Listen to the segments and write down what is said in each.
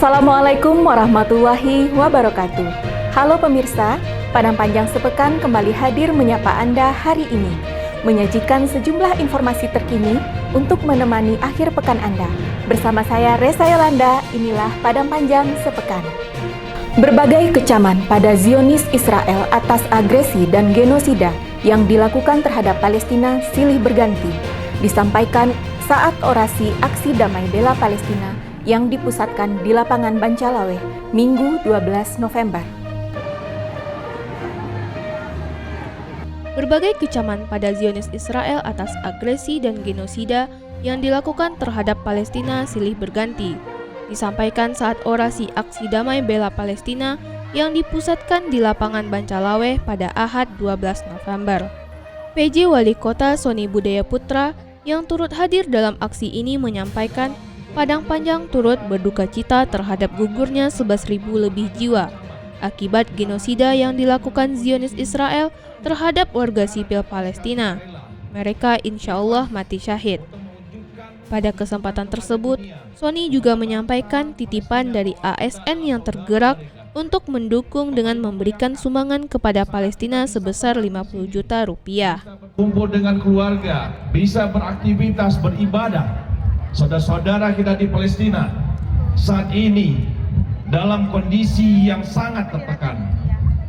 Assalamualaikum warahmatullahi wabarakatuh. Halo pemirsa, Padang Panjang Sepekan kembali hadir menyapa Anda hari ini, menyajikan sejumlah informasi terkini untuk menemani akhir pekan Anda. Bersama saya Resa Yolanda, inilah Padang Panjang Sepekan. Berbagai kecaman pada Zionis Israel atas agresi dan genosida yang dilakukan terhadap Palestina silih berganti disampaikan saat orasi aksi damai bela Palestina yang dipusatkan di lapangan Bancalaweh, Minggu 12 November. Berbagai kecaman pada Zionis Israel atas agresi dan genosida yang dilakukan terhadap Palestina silih berganti disampaikan saat orasi aksi damai bela Palestina yang dipusatkan di lapangan Bancalaweh pada Ahad 12 November. PJ Wali Kota Sony Budaya Putra yang turut hadir dalam aksi ini menyampaikan Padang Panjang turut berduka cita terhadap gugurnya 11.000 lebih jiwa akibat genosida yang dilakukan Zionis Israel terhadap warga sipil Palestina. Mereka insya Allah mati syahid. Pada kesempatan tersebut, Sony juga menyampaikan titipan dari ASN yang tergerak untuk mendukung dengan memberikan sumbangan kepada Palestina sebesar 50 juta rupiah. Kumpul dengan keluarga, bisa beraktivitas, beribadah. Saudara-saudara kita di Palestina saat ini dalam kondisi yang sangat tertekan.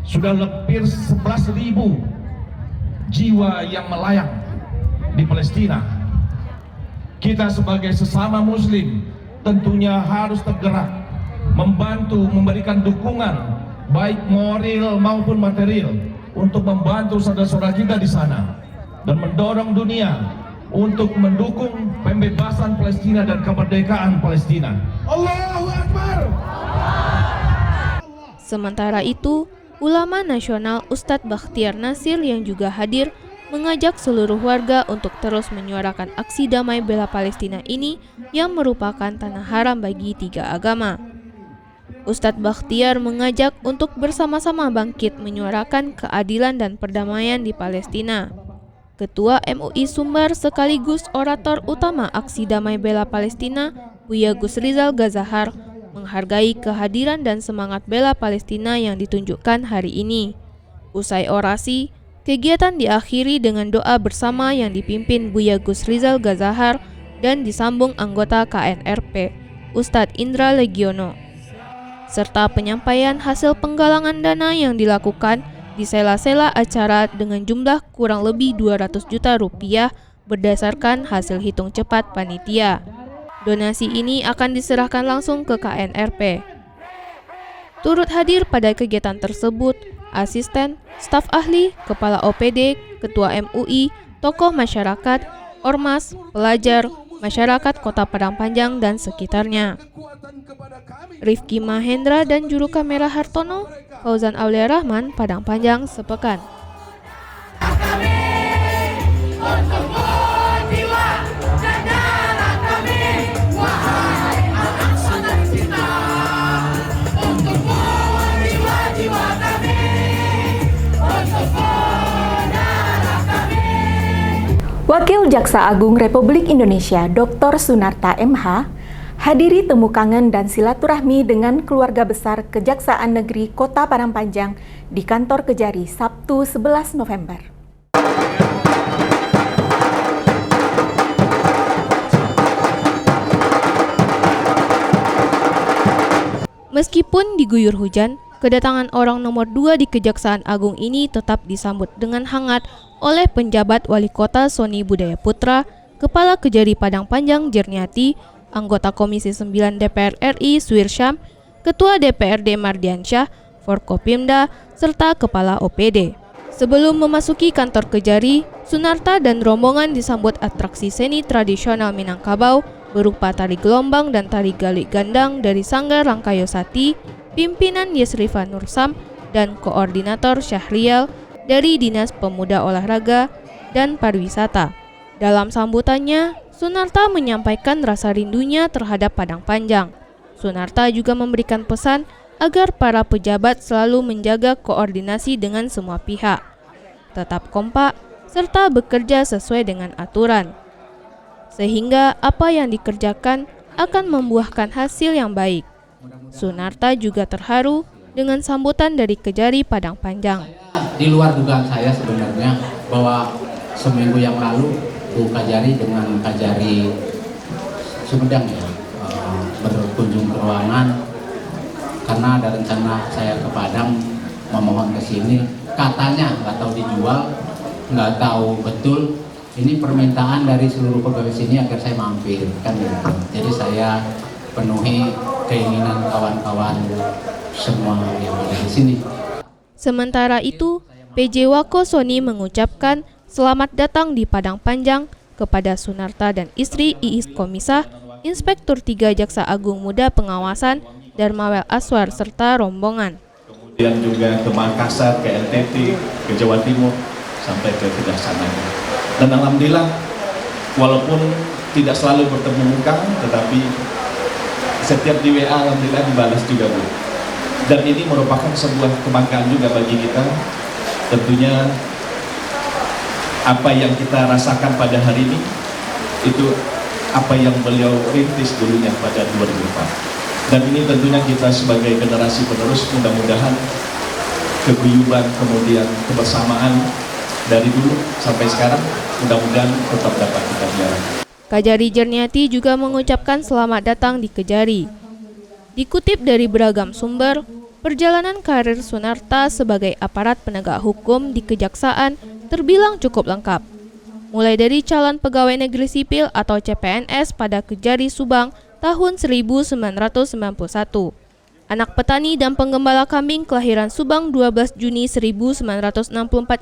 Sudah lebih 11.000 jiwa yang melayang di Palestina. Kita sebagai sesama muslim tentunya harus tergerak, membantu, memberikan dukungan baik moral maupun material untuk membantu saudara-saudara kita di sana dan mendorong dunia untuk mendukung pembebasan Palestina dan kemerdekaan Palestina. Allahu Akbar. Sementara itu, ulama nasional Ustadz Bakhtiar Nasir yang juga hadir mengajak seluruh warga untuk terus menyuarakan aksi damai bela Palestina ini yang merupakan tanah haram bagi tiga agama. Ustadz Bakhtiar mengajak untuk bersama-sama bangkit menyuarakan keadilan dan perdamaian di Palestina. Ketua MUI Sumbar sekaligus orator utama aksi damai bela Palestina, Buya Gus Rizal Gazahar, menghargai kehadiran dan semangat bela Palestina yang ditunjukkan hari ini. Usai orasi, kegiatan diakhiri dengan doa bersama yang dipimpin Buya Gus Rizal Gazahar dan disambung anggota KNRP, Ustadz Indra Legiono, serta penyampaian hasil penggalangan dana yang dilakukan di sela-sela acara dengan jumlah kurang lebih 200 juta rupiah berdasarkan hasil hitung cepat panitia. Donasi ini akan diserahkan langsung ke KNRP. Turut hadir pada kegiatan tersebut asisten, staf ahli, kepala OPD, ketua MUI, tokoh masyarakat, ormas, pelajar, masyarakat Kota Padang Panjang dan sekitarnya. Rifki Mahendra dan juru kamera Hartono, Fauzan Aulia Rahman, Padang Panjang Sepekan. Wakil Jaksa Agung Republik Indonesia Dr. Sunarta MH hadiri temu kangen dan silaturahmi dengan keluarga besar Kejaksaan Negeri Kota Padang Panjang di kantor Kejari Sabtu 11 November. Meskipun diguyur hujan, kedatangan orang nomor 2 di Kejaksaan Agung ini tetap disambut dengan hangat oleh penjabat Wali Kota Sony Budaya Putra, Kepala Kejari Padang Panjang Jerniati, anggota Komisi 9 DPR RI Suirsyam, Ketua DPRD Mardiansyah, Forkopimda, serta Kepala OPD. Sebelum memasuki kantor Kejari, Sunarta dan rombongan disambut atraksi seni tradisional Minangkabau berupa tari gelombang dan tari galik gandang dari Sanggar Langkayosati, pimpinan Yesrifa Nursam, dan koordinator Syahrial dari Dinas Pemuda Olahraga dan Pariwisata. Dalam sambutannya, Sunarta menyampaikan rasa rindunya terhadap Padang Panjang. Sunarta juga memberikan pesan agar para pejabat selalu menjaga koordinasi dengan semua pihak, tetap kompak, serta bekerja sesuai dengan aturan, sehingga apa yang dikerjakan akan membuahkan hasil yang baik. Sunarta juga terharu dengan sambutan dari Kejari Padang Panjang. Di luar dugaan saya sebenarnya bahwa seminggu yang lalu Bu Kajari dengan Kajari Sumedang ya berkunjung ke ruangan karena ada rencana saya ke Padang memohon ke sini, katanya nggak tahu dijual, nggak tahu betul. Ini permintaan dari seluruh pegawai sini agar saya mampir kan gitu. Jadi saya penuhi keinginan kawan-kawan semua yang ada di sini. Sementara itu, PJ Wako Sony mengucapkan selamat datang di Padang Panjang kepada Sunarta dan istri Iis Komisah, Inspektur 3 Jaksa Agung Muda Pengawasan, Darmawel Aswar, serta rombongan. Kemudian juga ke Makassar, ke NTT, ke Jawa Timur, sampai ke Kejaksaan. Dan alhamdulillah, walaupun tidak selalu bertemu muka, tetapi setiap di WA alhamdulillah dibalas juga Bu. Dan ini merupakan sebuah kebanggaan juga bagi kita. Tentunya apa yang kita rasakan pada hari ini itu apa yang beliau rintis dulunya pada 2004. Dan ini tentunya kita sebagai generasi penerus mudah-mudahan keguyuban kemudian kebersamaan dari dulu sampai sekarang mudah-mudahan tetap dapat kita pelihara. Kajari Jerniati juga mengucapkan selamat datang di Kejari. Dikutip dari beragam sumber, perjalanan karir Sunarta sebagai aparat penegak hukum di Kejaksaan terbilang cukup lengkap. Mulai dari calon pegawai negeri sipil atau CPNS pada Kejari Subang tahun 1991. Anak petani dan penggembala kambing kelahiran Subang 12 Juni 1964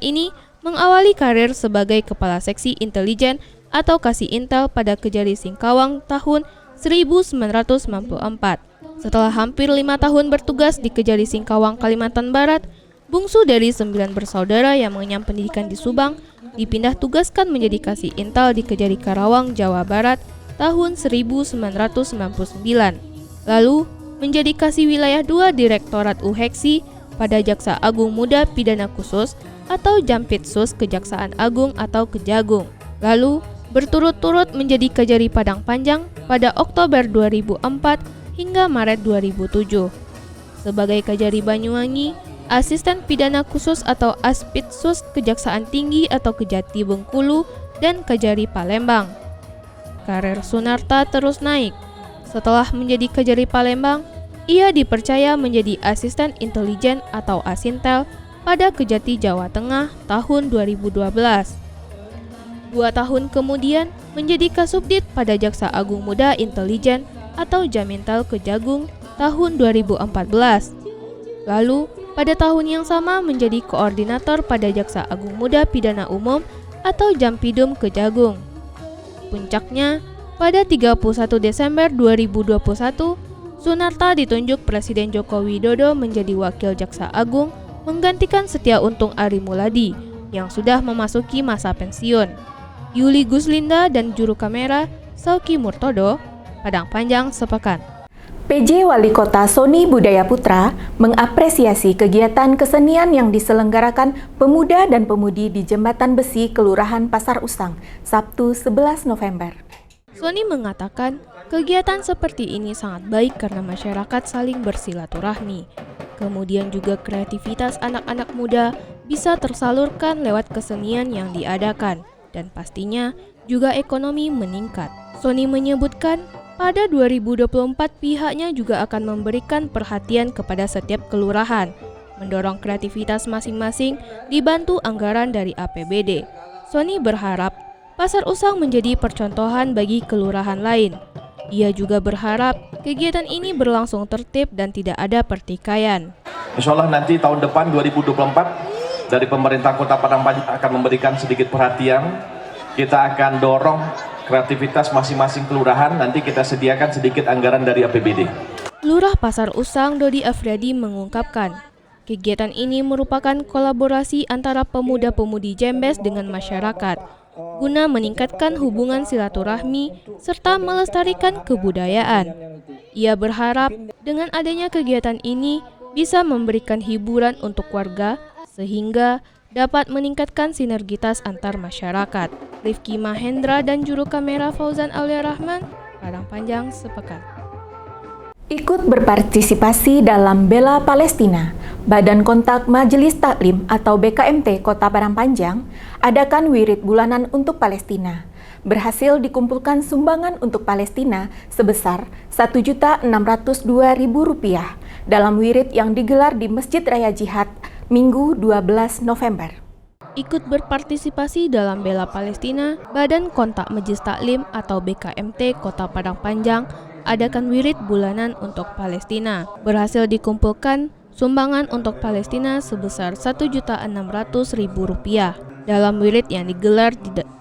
ini mengawali karir sebagai Kepala Seksi Intelijen atau Kasih Intel pada Kejari Singkawang tahun 1994. Setelah hampir 5 tahun bertugas di Kejari Singkawang, Kalimantan Barat, bungsu dari 9 bersaudara yang mengenyam pendidikan di Subang dipindah tugaskan menjadi Kasih Intel di Kejari Karawang, Jawa Barat tahun 1999. Lalu menjadi Kasih Wilayah 2 Direktorat UHEKSI pada Jaksa Agung Muda Pidana Khusus atau Jampitsus Kejaksaan Agung atau Kejagung. Lalu berturut-turut menjadi Kejari Padang Panjang pada Oktober 2004 hingga Maret 2007. Sebagai Kejari Banyuwangi, Asisten Pidana Khusus atau Aspitsus Kejaksaan Tinggi atau Kejati Bengkulu, dan Kejari Palembang. Karir Sunarta terus naik. Setelah menjadi Kejari Palembang, ia dipercaya menjadi Asisten Intelijen atau Asintel pada Kejati Jawa Tengah tahun 2012. 2 tahun kemudian menjadi Kasubdit pada Jaksa Agung Muda Intelijen atau Jamintel Kejagung tahun 2014. Lalu, pada tahun yang sama menjadi Koordinator pada Jaksa Agung Muda Pidana Umum atau Jampidum Kejagung. Puncaknya, pada 31 Desember 2021, Sunarta ditunjuk Presiden Joko Widodo menjadi Wakil Jaksa Agung menggantikan Setia Untung Ari Muladi yang sudah memasuki masa pensiun. Yuli Guslinda dan juru kamera Sauki Murtodo, Padang Panjang sepekan. PJ Wali Kota Sony Budaya Putra mengapresiasi kegiatan kesenian yang diselenggarakan pemuda dan pemudi di Jembatan Besi Kelurahan Pasar Usang, Sabtu 11 November. Sony mengatakan kegiatan seperti ini sangat baik karena masyarakat saling bersilaturahmi. Kemudian juga kreativitas anak-anak muda bisa tersalurkan lewat kesenian yang diadakan, dan pastinya juga ekonomi meningkat. Sony menyebutkan pada 2024 pihaknya juga akan memberikan perhatian kepada setiap kelurahan, mendorong kreativitas masing-masing dibantu anggaran dari APBD. Sony berharap Pasar Usang menjadi percontohan bagi kelurahan lain. Ia juga berharap kegiatan ini berlangsung tertib dan tidak ada pertikaian. Insya Allah nanti tahun depan 2024 dari pemerintah Kota Padang Panjang akan memberikan sedikit perhatian. Kita akan dorong kreativitas masing-masing kelurahan, nanti kita sediakan sedikit anggaran dari APBD. Lurah Pasar Usang Dodi Afriadi mengungkapkan, kegiatan ini merupakan kolaborasi antara pemuda-pemudi Jembes dengan masyarakat, guna meningkatkan hubungan silaturahmi serta melestarikan kebudayaan. Ia berharap dengan adanya kegiatan ini bisa memberikan hiburan untuk warga sehingga dapat meningkatkan sinergitas antar masyarakat. Rifki Mahendra dan juru kamera Fauzan Aulia Rahman, Padang Panjang sepekan. Ikut berpartisipasi dalam bela Palestina, Badan Kontak Majelis Taklim atau BKMT Kota Padang Panjang adakan wirid bulanan untuk Palestina. Berhasil dikumpulkan sumbangan untuk Palestina sebesar Rp1.602.000 dalam wirid yang digelar di Masjid Raya Jihad Minggu 12 November. Ikut berpartisipasi dalam bela Palestina, Badan Kontak Majelis Taklim atau BKMT Kota Padang Panjang adakan wirid bulanan untuk Palestina. Berhasil dikumpulkan sumbangan untuk Palestina sebesar Rp1.600.000 dalam wirid yang digelar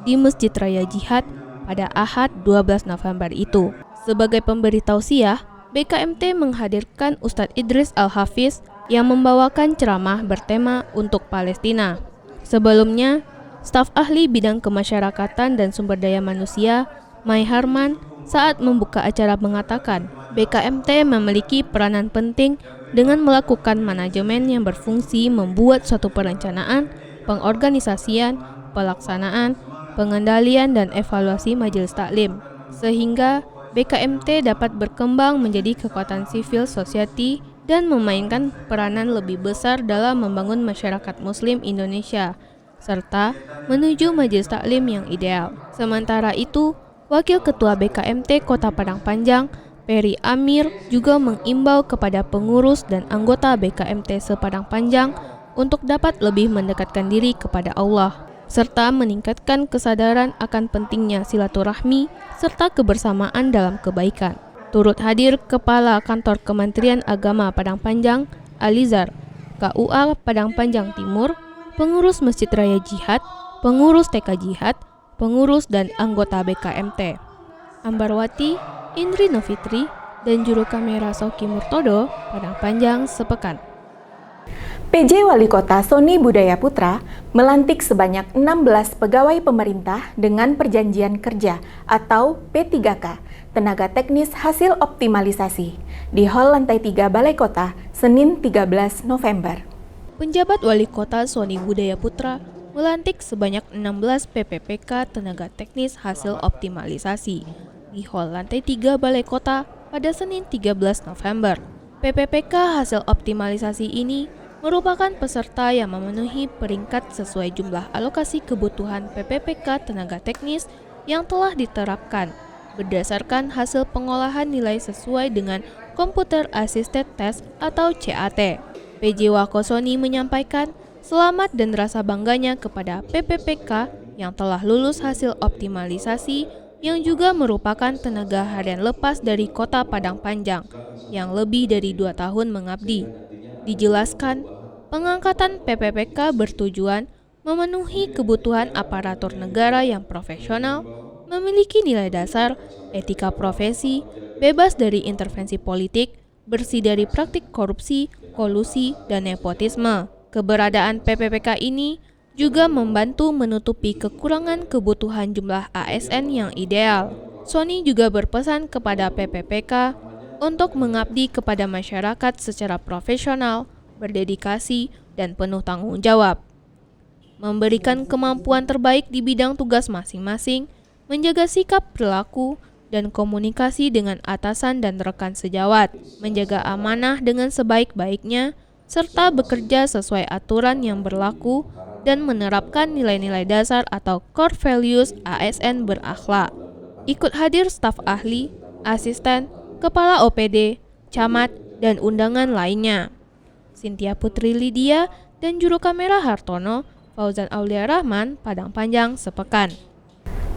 di Masjid Raya Jihad pada Ahad 12 November itu. Sebagai pemberi tausiah, BKMT menghadirkan Ustadz Idris Al-Hafiz yang membawakan ceramah bertema untuk Palestina. Sebelumnya, staf ahli bidang kemasyarakatan dan sumber daya manusia, Mai Harman, saat membuka acara mengatakan BKMT memiliki peranan penting dengan melakukan manajemen yang berfungsi membuat suatu perencanaan, pengorganisasian, pelaksanaan, pengendalian dan evaluasi majelis taklim, sehingga BKMT dapat berkembang menjadi kekuatan civil society dan memainkan peranan lebih besar dalam membangun masyarakat Muslim Indonesia, serta menuju majelis taklim yang ideal. Sementara itu, Wakil Ketua BKMT Kota Padang Panjang, Peri Amir, juga mengimbau kepada pengurus dan anggota BKMT se-Padang Panjang untuk dapat lebih mendekatkan diri kepada Allah, serta meningkatkan kesadaran akan pentingnya silaturahmi serta kebersamaan dalam kebaikan. Turut hadir Kepala Kantor Kementerian Agama Padang Panjang, Alizar, KUA Padang Panjang Timur, pengurus Masjid Raya Jihad, pengurus TK Jihad, pengurus dan anggota BKMT. Ambarwati, Indri Novitri, dan juru kamera Soki Murtodo, Padang Panjang sepekan. PJ Wali Kota Sony Budaya Putra melantik sebanyak 16 pegawai pemerintah dengan perjanjian kerja atau P3K, tenaga teknis hasil optimalisasi, di Hall Lantai 3 Balai Kota, Senin 13 November. Penjabat Wali Kota Sony Budaya Putra melantik sebanyak 16 PPPK tenaga teknis hasil optimalisasi di Hall Lantai 3 Balai Kota pada Senin 13 November. PPPK hasil optimalisasi ini merupakan peserta yang memenuhi peringkat sesuai jumlah alokasi kebutuhan PPPK tenaga teknis yang telah diterapkan berdasarkan hasil pengolahan nilai sesuai dengan Computer Assisted Test atau CAT. PJ Wako Sony menyampaikan selamat dan rasa bangganya kepada PPPK yang telah lulus hasil optimalisasi yang juga merupakan tenaga harian lepas dari Kota Padang Panjang yang lebih dari 2 tahun mengabdi. Dijelaskan, pengangkatan PPPK bertujuan memenuhi kebutuhan aparatur negara yang profesional, memiliki nilai dasar, etika profesi, bebas dari intervensi politik, bersih dari praktik korupsi, kolusi, dan nepotisme. Keberadaan PPPK ini juga membantu menutupi kekurangan kebutuhan jumlah ASN yang ideal. Sony juga berpesan kepada PPPK untuk mengabdi kepada masyarakat secara profesional, berdedikasi, dan penuh tanggung jawab. Memberikan kemampuan terbaik di bidang tugas masing-masing, menjaga sikap perilaku, dan komunikasi dengan atasan dan rekan sejawat, menjaga amanah dengan sebaik-baiknya, serta bekerja sesuai aturan yang berlaku dan menerapkan nilai-nilai dasar atau core values ASN berakhlak. Ikut hadir staf ahli, asisten, kepala OPD, camat, dan undangan lainnya. Cynthia Putri Lydia dan juru kamera Hartono, Fauzan Aulia Rahman, Padang Panjang sepekan.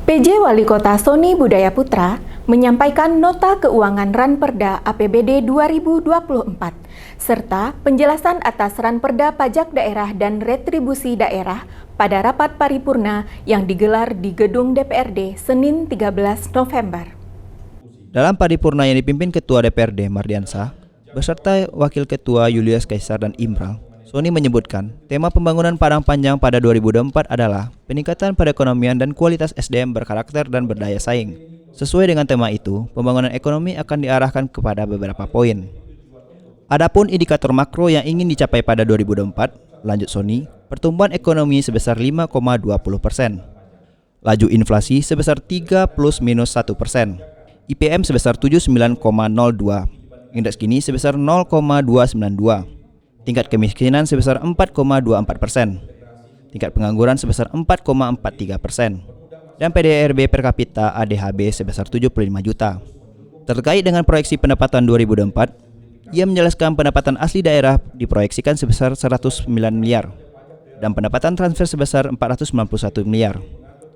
PJ Wali Kota Sony Budaya Putra menyampaikan nota keuangan Ranperda APBD 2024 serta penjelasan atas Ranperda Pajak Daerah dan Retribusi Daerah pada rapat paripurna yang digelar di Gedung DPRD Senin 13 November. Dalam paripurna yang dipimpin Ketua DPRD Mardiansah beserta Wakil Ketua Julius Kaisar dan Imral, Sony menyebutkan tema pembangunan Padang Panjang pada 2024 adalah peningkatan perekonomian dan kualitas SDM berkarakter dan berdaya saing. Sesuai dengan tema itu, pembangunan ekonomi akan diarahkan kepada beberapa poin. Adapun indikator makro yang ingin dicapai pada 2024, lanjut Sony, pertumbuhan ekonomi sebesar 5,20%, laju inflasi sebesar 3 plus minus 1%, IPM sebesar 79,02, Indeks Gini sebesar 0,292. Tingkat kemiskinan sebesar 4,24%. Tingkat pengangguran sebesar 4,43%. Dan PDRB per kapita ADHB sebesar 75 juta. Terkait dengan proyeksi pendapatan 2024, ia menjelaskan pendapatan asli daerah diproyeksikan sebesar 109 miliar dan pendapatan transfer sebesar 491 miliar.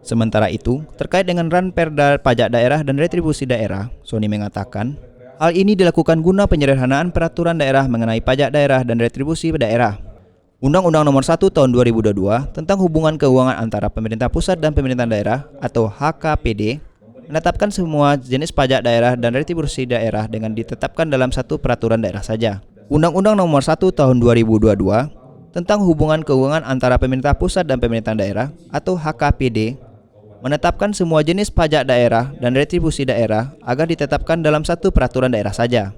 Sementara itu, terkait dengan Ranperda pajak daerah dan retribusi daerah, Sony mengatakan, hal ini dilakukan guna penyederhanaan peraturan daerah mengenai pajak daerah dan retribusi daerah. Undang-Undang Nomor 1 Tahun 2022 tentang hubungan keuangan antara pemerintah pusat dan pemerintah daerah atau HKPD menetapkan semua jenis pajak daerah dan retribusi daerah dengan ditetapkan dalam satu peraturan daerah saja. Undang-Undang Nomor 1 Tahun 2022 tentang hubungan keuangan antara pemerintah pusat dan pemerintah daerah atau HKPD menetapkan semua jenis pajak daerah dan retribusi daerah agar ditetapkan dalam satu peraturan daerah saja.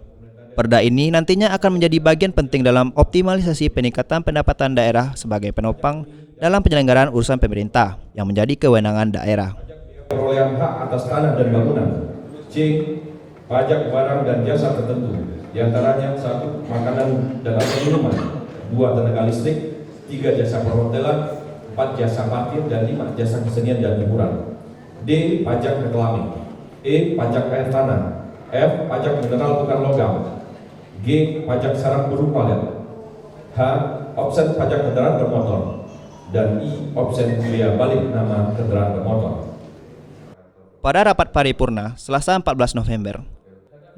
Perda ini nantinya akan menjadi bagian penting dalam optimalisasi peningkatan pendapatan daerah sebagai penopang dalam penyelenggaraan urusan pemerintah yang menjadi kewenangan daerah. Perolehan hak atas tanah dan bangunan. C. Pajak barang dan jasa tertentu, diantaranya 1. Makanan dan atau minuman, 2. Tenaga listrik, 3. Jasa perhotelan, 4. Jasa parkir, dan 5. Jasa kesenian dan hiburan. D. Pajak reklame. E. Pajak air tanah. F. Pajak mineral bukan logam. G. Pajak saraf berupa LED. H. Offset pajak kendaraan bermotor. Dan I. Offset biaya balik nama kendaraan bermotor. Pada rapat paripurna Selasa 14 November,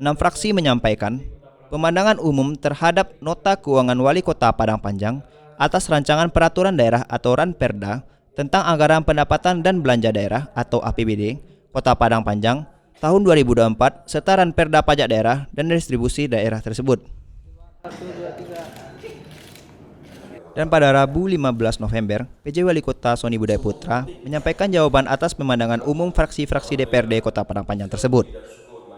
6 fraksi menyampaikan pemandangan umum terhadap nota keuangan Wali Kota Padang Panjang atas rancangan peraturan daerah atau Ranperda tentang anggaran pendapatan dan belanja daerah atau APBD Kota Padang Panjang tahun 2024 serta Ranperda pajak daerah dan distribusi daerah tersebut. Dan pada Rabu 15 November, PJ Wali Kota Sony Budaya Putra menyampaikan jawaban atas pemandangan umum fraksi-fraksi DPRD Kota Padang Panjang tersebut.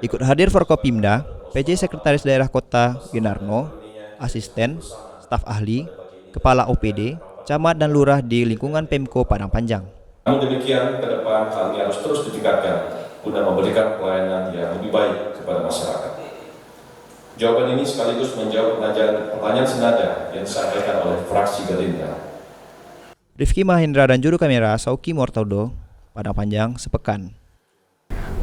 Ikut hadir Forkopimda, PJ Sekretaris Daerah Kota Ginarno, asisten, staf ahli, kepala OPD, camat dan lurah di lingkungan Pemko Padang Panjang. Namun demikian, ke depan hal ini harus terus ditingkatkan guna memberikan pelayanan yang lebih baik kepada masyarakat. Jawaban ini sekaligus menjawab pertanyaan senada yang disampaikan oleh fraksi Gerindra. Rifki Mahendra dan juru kamera Sauki Mortaudo, Padang Panjang, sepekan.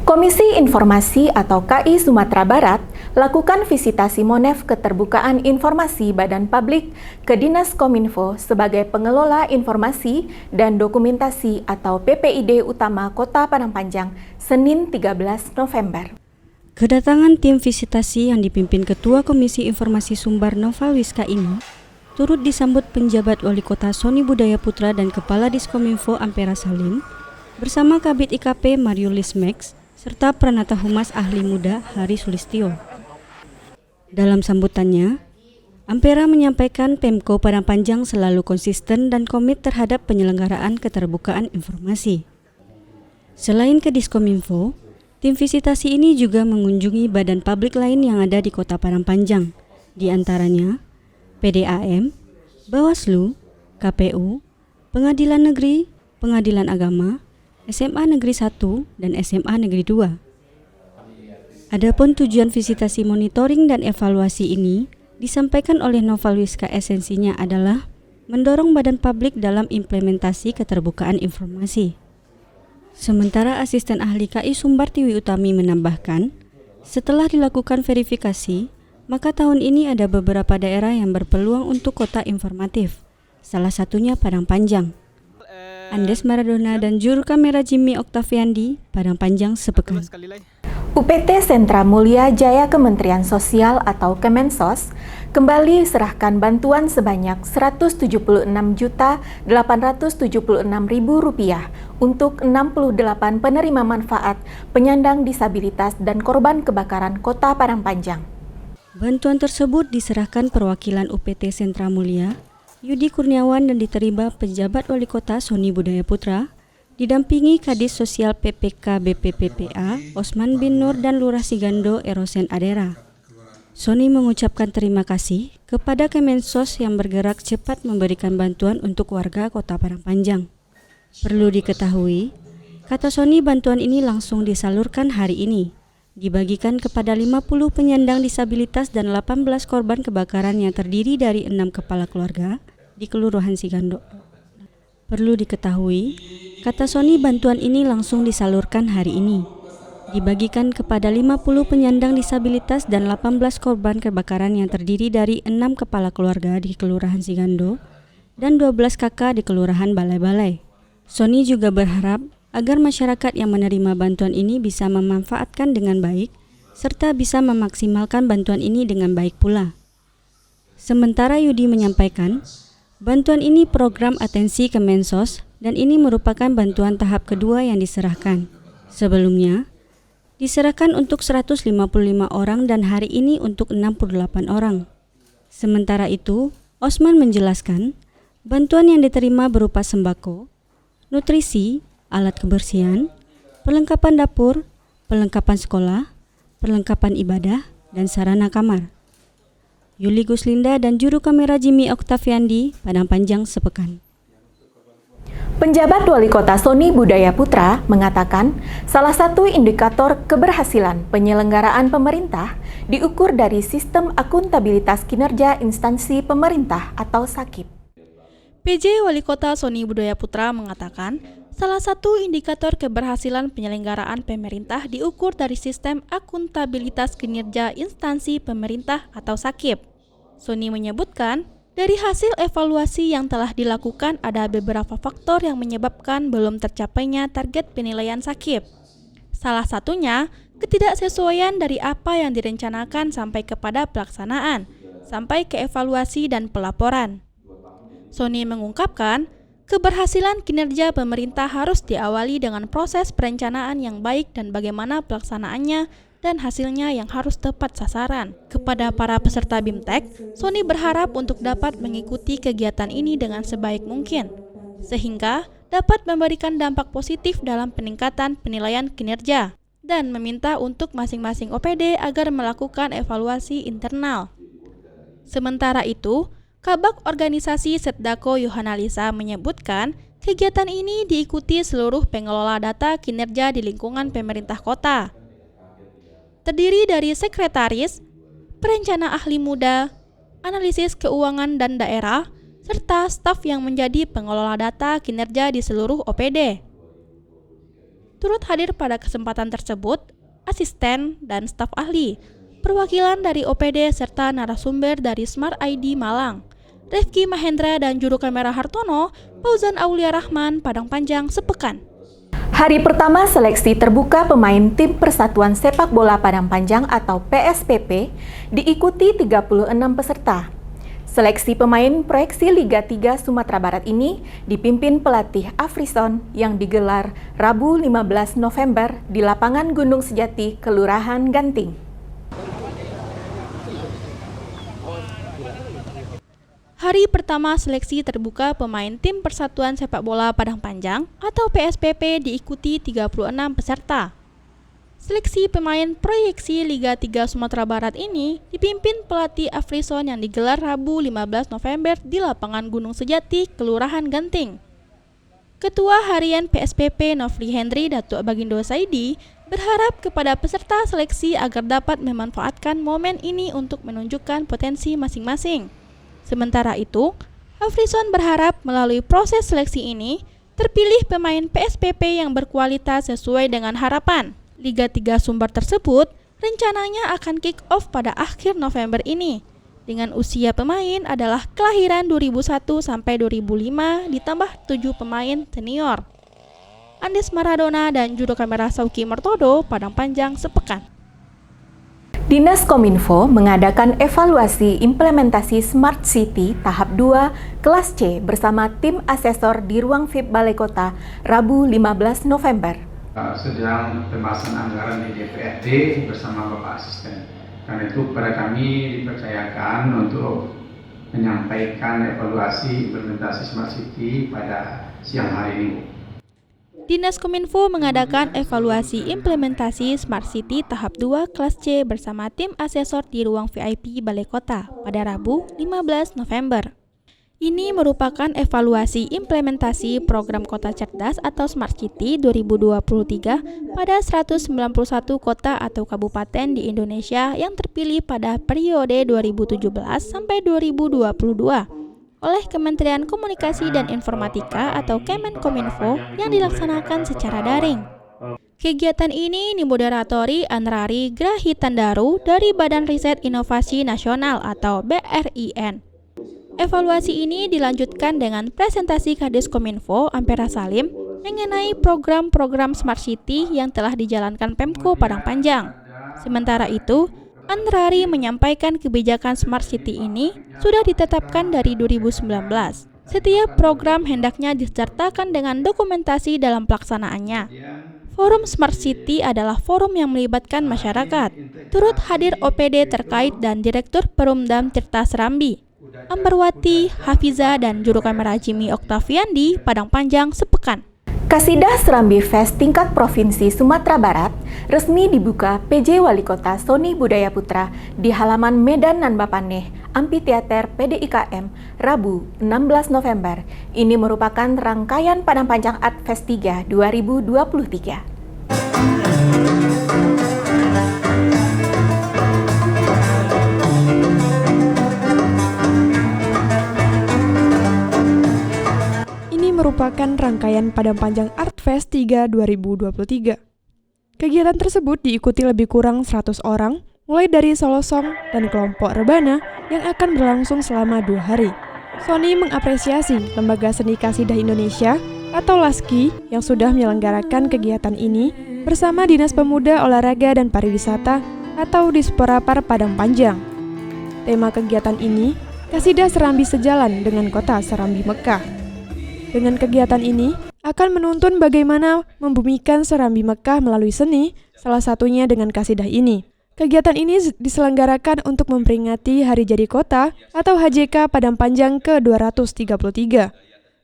Komisi Informasi atau KI Sumatera Barat lakukan visitasi Monef Keterbukaan Informasi Badan Publik ke Dinas Kominfo sebagai pengelola informasi dan dokumentasi atau PPID utama Kota Padang Panjang, Senin 13 November. Kedatangan tim visitasi yang dipimpin Ketua Komisi Informasi Sumbar Noval Wiska ini turut disambut penjabat Wali Kota Sony Budaya Putra dan Kepala Diskominfo Ampera Salim bersama Kabid IKP Mario Lismex serta Pranata Humas Ahli Muda Hari Sulistyo. Dalam sambutannya, Ampera menyampaikan Pemko Padang Panjang selalu konsisten dan komit terhadap penyelenggaraan keterbukaan informasi. Selain ke Diskominfo, tim visitasi ini juga mengunjungi badan publik lain yang ada di Kota Padang Panjang, di antaranya PDAM, Bawaslu, KPU, Pengadilan Negeri, Pengadilan Agama, SMA Negeri 1, dan SMA Negeri 2. Adapun tujuan visitasi monitoring dan evaluasi ini disampaikan oleh Noval Wiska, esensinya adalah mendorong badan publik dalam implementasi keterbukaan informasi. Sementara Asisten Ahli KI Sumbar Tiwi Utami menambahkan, setelah dilakukan verifikasi, maka tahun ini ada beberapa daerah yang berpeluang untuk kota informatif, salah satunya Padang Panjang. Andes Maradona dan juru kamera Jimmy Oktaviandi, Padang Panjang, sepekan. UPT Sentra Mulia Jaya Kementerian Sosial atau Kemensos kembali serahkan bantuan sebanyak Rp176.876.000 untuk 68 penerima manfaat penyandang disabilitas dan korban kebakaran Kota Padang Panjang. Bantuan tersebut diserahkan perwakilan UPT Sentra Mulia, Yudi Kurniawan, dan diterima penjabat Wali Kota Sony Budaya Putra, didampingi Kadis Sosial PPK BPPPA, Osman bin Nur, dan Lurah Sigando Erosen Adera. Sony mengucapkan terima kasih kepada Kemensos yang bergerak cepat memberikan bantuan untuk warga Kota Padang Panjang. Perlu diketahui, kata Sony, bantuan ini langsung disalurkan hari ini, dibagikan kepada 50 penyandang disabilitas dan 18 korban kebakaran yang terdiri dari 6 kepala keluarga di Kelurahan Sigando. Perlu diketahui, kata Sony, bantuan ini langsung disalurkan hari ini. Dibagikan kepada 50 penyandang disabilitas dan 18 korban kebakaran yang terdiri dari 6 kepala keluarga di Kelurahan Sigando dan 12 kakak di Kelurahan Balai-Balai. Sony juga berharap agar masyarakat yang menerima bantuan ini bisa memanfaatkan dengan baik, serta bisa memaksimalkan bantuan ini dengan baik pula. Sementara Yudi menyampaikan, bantuan ini program atensi Kemensos dan ini merupakan bantuan tahap kedua yang diserahkan. Sebelumnya, diserahkan untuk 155 orang dan hari ini untuk 68 orang. Sementara itu, Osman menjelaskan, bantuan yang diterima berupa sembako, nutrisi, alat kebersihan, perlengkapan dapur, perlengkapan sekolah, perlengkapan ibadah, dan sarana kamar. Yuli Guslinda dan juru kamera Jimmy Oktaviandi, Padang Panjang sepekan. Penjabat Wali Kota Sony Budaya Putra mengatakan salah satu indikator keberhasilan penyelenggaraan pemerintah diukur dari sistem akuntabilitas kinerja instansi pemerintah atau SAKIP. PJ Wali Kota Sony Budaya Putra mengatakan salah satu indikator keberhasilan penyelenggaraan pemerintah diukur dari sistem akuntabilitas kinerja instansi pemerintah atau SAKIP. Sony menyebutkan, dari hasil evaluasi yang telah dilakukan ada beberapa faktor yang menyebabkan belum tercapainya target penilaian SAKIP. Salah satunya, ketidaksesuaian dari apa yang direncanakan sampai kepada pelaksanaan, sampai ke evaluasi dan pelaporan. Sony mengungkapkan, keberhasilan kinerja pemerintah harus diawali dengan proses perencanaan yang baik dan bagaimana pelaksanaannya dan hasilnya yang harus tepat sasaran. Kepada para peserta BIMTEK, Sony berharap untuk dapat mengikuti kegiatan ini dengan sebaik mungkin, sehingga dapat memberikan dampak positif dalam peningkatan penilaian kinerja, dan meminta untuk masing-masing OPD agar melakukan evaluasi internal. Sementara itu, Kabak Organisasi Setdako Yohana Lisa menyebutkan kegiatan ini diikuti seluruh pengelola data kinerja di lingkungan pemerintah kota. Terdiri dari sekretaris, perencana ahli muda, analisis keuangan dan daerah, serta staf yang menjadi pengelola data kinerja di seluruh OPD. Turut hadir pada kesempatan tersebut, asisten dan staf ahli, perwakilan dari OPD serta narasumber dari Smart ID Malang, Rifki Mahendra dan juru kamera Hartono, Fauzan Aulia Rahman, Padang Panjang sepekan. Hari pertama seleksi terbuka pemain Tim Persatuan Sepak Bola Padang Panjang atau PSPP diikuti 36 peserta. Seleksi pemain proyeksi Liga 3 Sumatera Barat ini dipimpin pelatih Afrison yang digelar Rabu 15 November di lapangan Gunung Sejati, Kelurahan Ganting. Hari pertama seleksi terbuka pemain Tim Persatuan Sepak Bola Padang Panjang atau PSPP diikuti 36 peserta. Seleksi pemain proyeksi Liga 3 Sumatera Barat ini dipimpin pelatih Afrison yang digelar Rabu 15 November di lapangan Gunung Sejati, Kelurahan Ganting. Ketua Harian PSPP Nofri Henry Datuk Bagindo Saidi berharap kepada peserta seleksi agar dapat memanfaatkan momen ini untuk menunjukkan potensi masing-masing. Sementara itu, Afrison berharap melalui proses seleksi ini, terpilih pemain PSPP yang berkualitas sesuai dengan harapan. Liga 3 Sumbar tersebut rencananya akan kick-off pada akhir November ini, dengan usia pemain adalah kelahiran 2001 sampai 2005 ditambah 7 pemain senior. Andes Maradona dan juru kamera Sauki Mertodo, Padang Panjang sepekan. Dinas Kominfo mengadakan evaluasi implementasi Smart City tahap 2 kelas C bersama tim asesor di ruang VIP Balai Kota Rabu 15 November. Sedang pembahasan anggaran di DPRD bersama Bapak Asisten. Karena itu pada kami dipercayakan untuk menyampaikan evaluasi implementasi Smart City pada siang hari ini. Dinas Kominfo mengadakan evaluasi implementasi Smart City tahap 2 kelas C bersama tim asesor di ruang VIP Balai Kota pada Rabu 15 November. Ini merupakan evaluasi implementasi program Kota Cerdas atau Smart City 2023 pada 191 kota atau kabupaten di Indonesia yang terpilih pada periode 2017 sampai 2022 oleh Kementerian Komunikasi dan Informatika atau Kemenkominfo yang dilaksanakan secara daring. Kegiatan ini dimoderatori Anrari Grahitandaru dari Badan Riset Inovasi Nasional atau BRIN. Evaluasi ini dilanjutkan dengan presentasi Kadis Kominfo Ampera Salim mengenai program-program Smart City yang telah dijalankan Pemko Padang Panjang. Sementara itu, Anrari menyampaikan kebijakan Smart City ini sudah ditetapkan dari 2019. Setiap program hendaknya disertakan dengan dokumentasi dalam pelaksanaannya. Forum Smart City adalah forum yang melibatkan masyarakat. Turut hadir OPD terkait dan Direktur Perumdam Tirta Serambi, Ambarwati, Hafiza, dan juru kamera Jimmy Oktaviandi Padang Panjang sepekan. Kasidah Serambi Fest tingkat Provinsi Sumatera Barat resmi dibuka PJ Wali Kota Sony Budaya Putra di halaman Medan Nan Bapaneh, Amphitheater PDIKM, Rabu 16 November. Ini merupakan rangkaian Padang Panjang Art Fest 3 2023. Merupakan rangkaian Padang Panjang Art Fest 3 2023. Kegiatan tersebut diikuti lebih kurang 100 orang, mulai dari Solosong dan kelompok rebana yang akan berlangsung selama 2 hari. Sony mengapresiasi Lembaga Seni Kasidah Indonesia atau LASKI yang sudah menyelenggarakan kegiatan ini bersama Dinas Pemuda, Olahraga, dan Pariwisata atau Disporapar Padang Panjang. Tema kegiatan ini, Kasidah Serambi Sejalan dengan Kota Serambi Mekah. Dengan kegiatan ini, akan menuntun bagaimana membumikan Serambi Mekah melalui seni, salah satunya dengan kasidah ini. Kegiatan ini diselenggarakan untuk memperingati Hari Jadi Kota atau HJK Padang Panjang ke-233.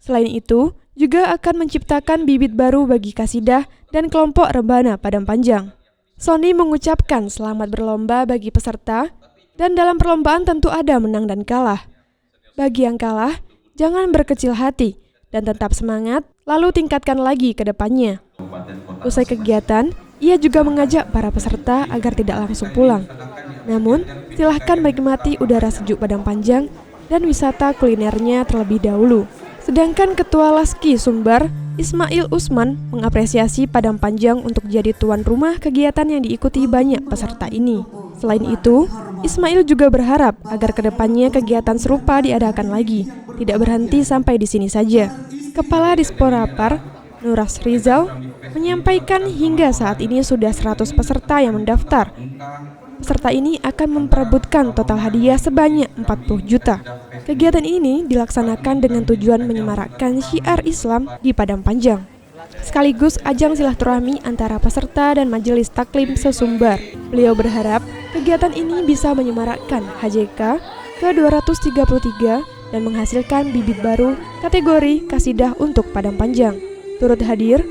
Selain itu, juga akan menciptakan bibit baru bagi kasidah dan kelompok rebana Padang Panjang. Sony mengucapkan selamat berlomba bagi peserta, dan dalam perlombaan tentu ada menang dan kalah. Bagi yang kalah, jangan berkecil hati, dan tetap semangat, lalu tingkatkan lagi ke depannya. Usai kegiatan, ia juga mengajak para peserta agar tidak langsung pulang. Namun, silahkan menikmati udara sejuk Padang Panjang dan wisata kulinernya terlebih dahulu. Sedangkan Ketua LASKI Sumbar, Ismail Usman, mengapresiasi Padang Panjang untuk jadi tuan rumah kegiatan yang diikuti banyak peserta ini. Selain itu, Ismail juga berharap agar kedepannya kegiatan serupa diadakan lagi, tidak berhenti sampai di sini saja. Kepala Disporapar, Nuras Rizal, menyampaikan hingga saat ini sudah 100 peserta yang mendaftar. Peserta ini akan memperebutkan total hadiah sebanyak 40 juta. Kegiatan ini dilaksanakan dengan tujuan menyemarakkan syiar Islam di Padang Panjang, sekaligus ajang silaturahmi antara peserta dan majelis taklim sesumbar. Beliau berharap kegiatan ini bisa menyemarakkan HJK ke-233 dan menghasilkan bibit baru kategori kasidah untuk Padang Panjang. Turut hadir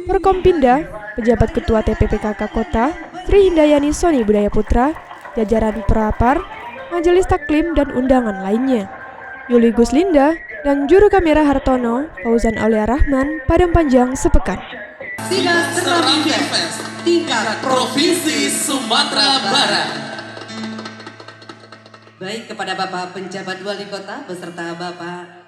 Forkompinda, pejabat Ketua TPPKK Kota, Sri Hindayani Sony Budaya Putra, jajaran Perapar, majelis taklim, dan undangan lainnya. Yuli Guslinda dan juru kamera Hartono, Fauzan Aulia Rahman, Padang Panjang sepekan. Kasidah Serambi Fest tingkat Provinsi Sumatera Barat. Baik, kepada Bapak Penjabat Wali Kota beserta Bapak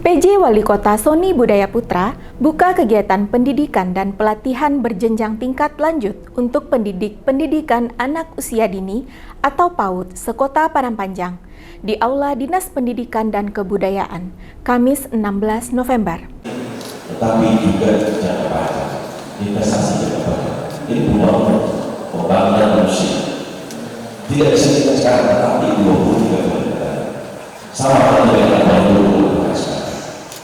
PJ Wali Kota Sony Budaya Putra buka kegiatan pendidikan dan pelatihan berjenjang tingkat lanjut untuk pendidikan anak usia dini atau PAUD sekota Padang Panjang di Aula Dinas Pendidikan dan Kebudayaan, Kamis 16 November. Tetapi juga jangka panjang, investasi jangka panjang. Ini pembangunan manusia. Tidak bisa kita sekarang, tetapi 20-30 tahun. Sama dengan apa yang dulu sekarang.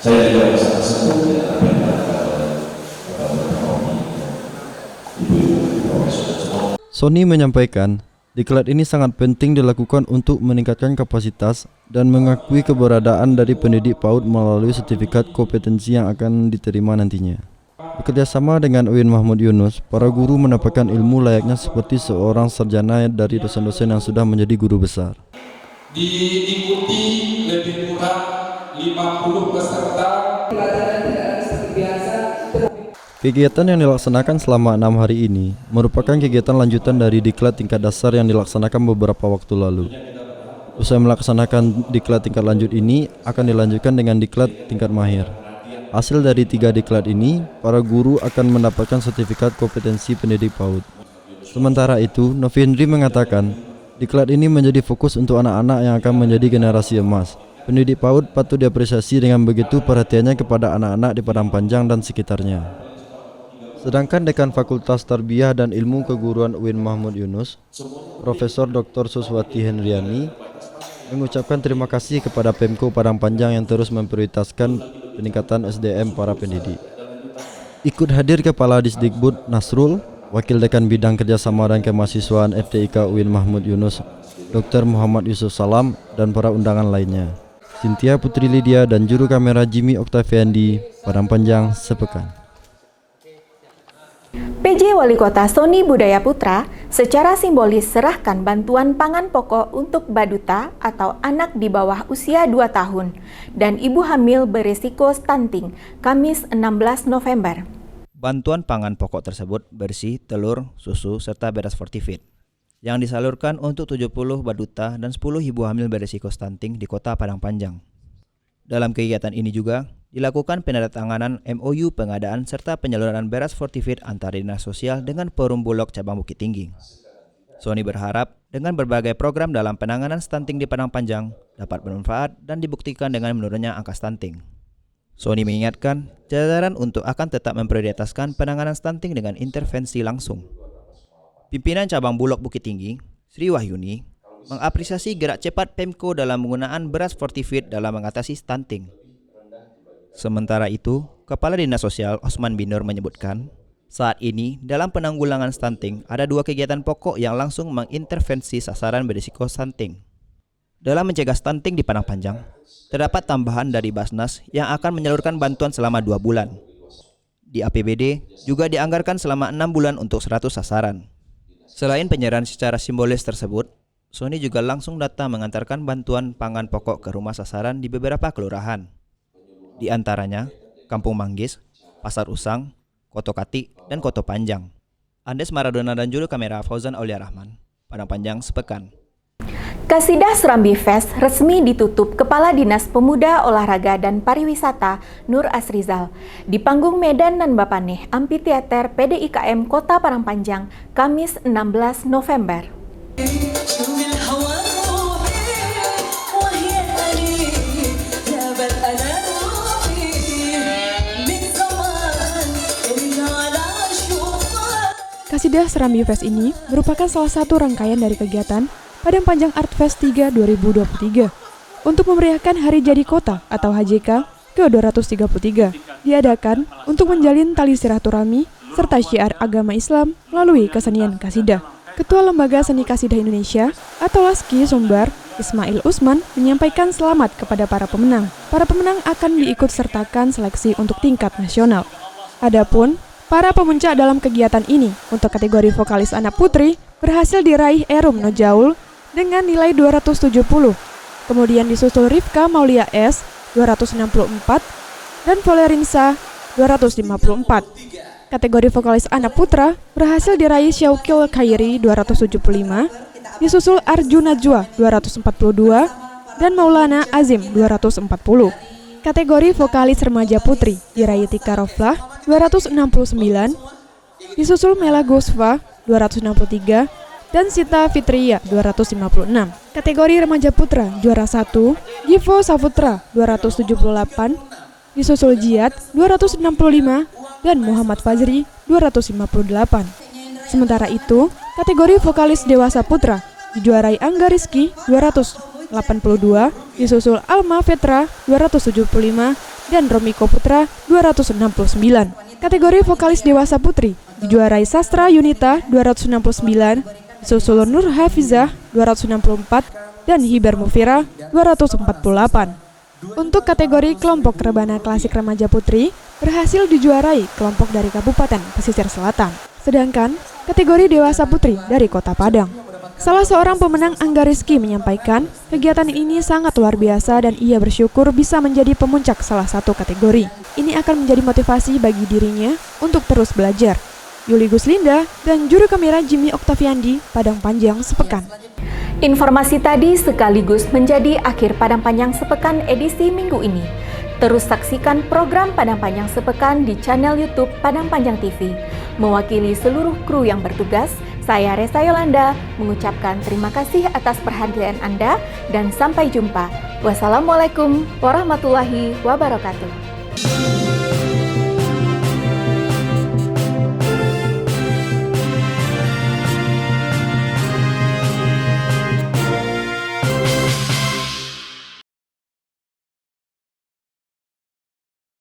Saya juga bisa tersebut dengan apa yang dilakukan Sony menyampaikan, diklat ini sangat penting dilakukan untuk meningkatkan kapasitas dan mengakui keberadaan dari pendidik PAUD melalui sertifikat kompetensi yang akan diterima nantinya. Bekerjasama dengan Uin Mahmud Yunus, para guru mendapatkan ilmu layaknya seperti seorang sarjana dari dosen-dosen yang sudah menjadi guru besar. Diikuti lebih kurang 50 peserta. Kegiatan yang dilaksanakan selama 6 hari ini merupakan kegiatan lanjutan dari diklat tingkat dasar yang dilaksanakan beberapa waktu lalu. Usai melaksanakan diklat tingkat lanjut ini akan dilanjutkan dengan diklat tingkat mahir. Hasil dari 3 diklat ini, para guru akan mendapatkan sertifikat kompetensi pendidik PAUD. Sementara itu, Novi Hendri mengatakan, diklat ini menjadi fokus untuk anak-anak yang akan menjadi generasi emas. Pendidik PAUD patut diapresiasi dengan begitu perhatiannya kepada anak-anak di Padang Panjang dan sekitarnya. Sedangkan Dekan Fakultas Tarbiyah dan Ilmu Keguruan UIN Mahmud Yunus, Profesor Dr. Suswati Hendriani, mengucapkan terima kasih kepada Pemko Padang Panjang yang terus memprioritaskan peningkatan SDM para pendidik. Ikut hadir Kepala Disdikbud Nasrul, Wakil Dekan Bidang Kerjasama dan Kemahasiswaan FTIK UIN Mahmud Yunus, Dr. Muhammad Yusuf Salam, dan para undangan lainnya. Cynthia Putri Lydia dan juru kamera Jimmy Octaviandi, Padang Panjang sepekan. PJ Wali Kota Sony Budaya Putra secara simbolis serahkan bantuan pangan pokok untuk baduta atau anak di bawah usia 2 tahun dan ibu hamil berisiko stunting, Kamis 16 November. Bantuan pangan pokok tersebut berisi telur, susu, serta beras fortified yang disalurkan untuk 70 baduta dan 10 ibu hamil berisiko stunting di Kota Padang Panjang. Dalam kegiatan ini juga dilakukan penandatanganan MOU pengadaan serta penyaluran beras fortified antara Dinas Sosial dengan Perum Bulog Cabang Bukit Tinggi. Sony berharap dengan berbagai program dalam penanganan stunting di Padang Panjang dapat bermanfaat dan dibuktikan dengan menurunnya angka stunting. Sony mengingatkan jajaran untuk akan tetap memprioritaskan penanganan stunting dengan intervensi langsung. Pimpinan Cabang Bulog Bukit Tinggi, Sri Wahyuni, mengapresiasi gerak cepat Pemko dalam penggunaan beras fortified dalam mengatasi stunting. Sementara itu, Kepala Dinas Sosial Osman Binur menyebutkan, saat ini dalam penanggulangan stunting ada 2 kegiatan pokok yang langsung mengintervensi sasaran berisiko stunting. Dalam mencegah stunting di Padang Panjang, terdapat tambahan dari Basnas yang akan menyalurkan bantuan selama 2 bulan. Di APBD juga dianggarkan selama 6 bulan untuk 100 sasaran. Selain penyerahan secara simbolis tersebut, Sony juga langsung datang mengantarkan bantuan pangan pokok ke rumah sasaran di beberapa kelurahan. Di antaranya, Kampung Manggis, Pasar Usang, Koto Kati, dan Koto Panjang. Andes Maradona dan juru kamera Fauzan Aulia Rahman, Padang Panjang sepekan. Kasidah Serambi Fest resmi ditutup Kepala Dinas Pemuda, Olahraga, dan Pariwisata Nur Asrizal di panggung Medan Nan Bapaneh Amphitheater PDIKM Kota Padang Panjang, Kamis 16 November. Kasidah Serambi Fest ini merupakan salah satu rangkaian dari kegiatan Padang Panjang Art Fest 3 2023 untuk memeriahkan Hari Jadi Kota atau HJK ke-233 diadakan untuk menjalin tali silaturahmi serta syiar agama Islam melalui kesenian kasidah. Ketua Lembaga Seni Kasidah Indonesia atau LASKI Sumbar, Ismail Usman, menyampaikan selamat kepada para pemenang. Para pemenang akan diikut sertakan seleksi untuk tingkat nasional. Adapun para pemuncak dalam kegiatan ini untuk kategori vokalis anak putri berhasil diraih Erum Nojaul dengan nilai 270. Kemudian disusul Rifka Maulia S 264 dan Volerinsa 254. Kategori vokalis anak putra berhasil diraih Syaukil Khairi 275, disusul Arjuna Jua 242 dan Maulana Azim 240. Kategori vokalis remaja putri diraih Tika Roflah 269, disusul Mela Gosfa 263 dan Sita Fitria 256. Kategori remaja putra juara 1 Givo Saputra 278, disusul Jiat 265 dan Muhammad Fazri 258. Sementara itu, kategori vokalis dewasa putra dijuarai Angga Rizky 282, disusul Alma Fetra 275 dan Romiko Putra 269. Kategori vokalis dewasa putri dijuarai Sastra Yunita 269, disusul Nur Hafizah 264 dan Hibar Mufira 248. Untuk kategori kelompok rebana klasik remaja putri berhasil dijuarai kelompok dari Kabupaten Pesisir Selatan. Sedangkan kategori dewasa putri dari Kota Padang Salah seorang pemenang Angga Rizky menyampaikan, kegiatan ini sangat luar biasa dan ia bersyukur bisa menjadi pemuncak salah satu kategori. Ini akan menjadi motivasi bagi dirinya untuk terus belajar. Yuli Guslinda dan juru kamera Jimmy Oktaviandi, Padang Panjang Sepekan. Informasi tadi sekaligus menjadi akhir Padang Panjang Sepekan edisi minggu ini. Terus saksikan program Padang Panjang Sepekan di channel YouTube Padang Panjang TV. Mewakili seluruh kru yang bertugas, saya Resa Yolanda mengucapkan terima kasih atas perhatian Anda dan sampai jumpa. Wassalamualaikum warahmatullahi wabarakatuh.